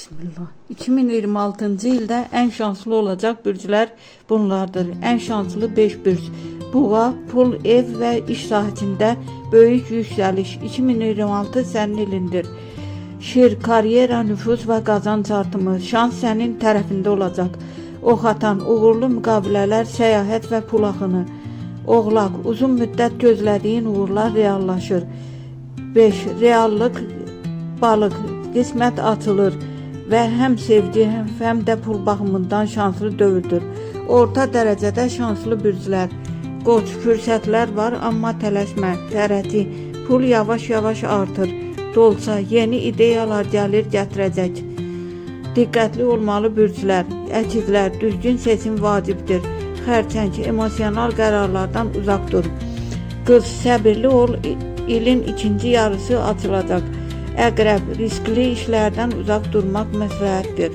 Bismillah. 2026-cı ildə ən şanslı olacaq bürclər bunlardır. Ən şanslı 5 bürc. Buğa, pul, ev və iş sahəsində böyük yüksəliş. 2026 sənin ilindir. Şir, karyera, nüfuz və qazanc artımı. Şans sənin tərəfində olacaq. Ox atan, uğurlu müqavilələr, səyahət və pul axını. Oğlaq, uzun müddət gözlədiyin uğurlar reallaşır. 5. Reallıq, balıq, qismət açılır və həm sevgi, həm də pul baxımından şanslı dövrdür. Orta dərəcədə şanslı bürclər. Qoç, fürsətlər var, amma tələsmə. Tərəti, pul yavaş-yavaş artır. Dolça, yeni ideyalar gəlir gətirəcək. Diqqətli olmalı bürclər. Əkizlər, düzgün seçim vacibdir. Xərçəng, emosional qərarlardan uzaq dur. Qız, səbirli ol, ilin ikinci yarısı açılacaq. Əqrəb, riskli işlərdən uzaq durmaq məsləhətdir.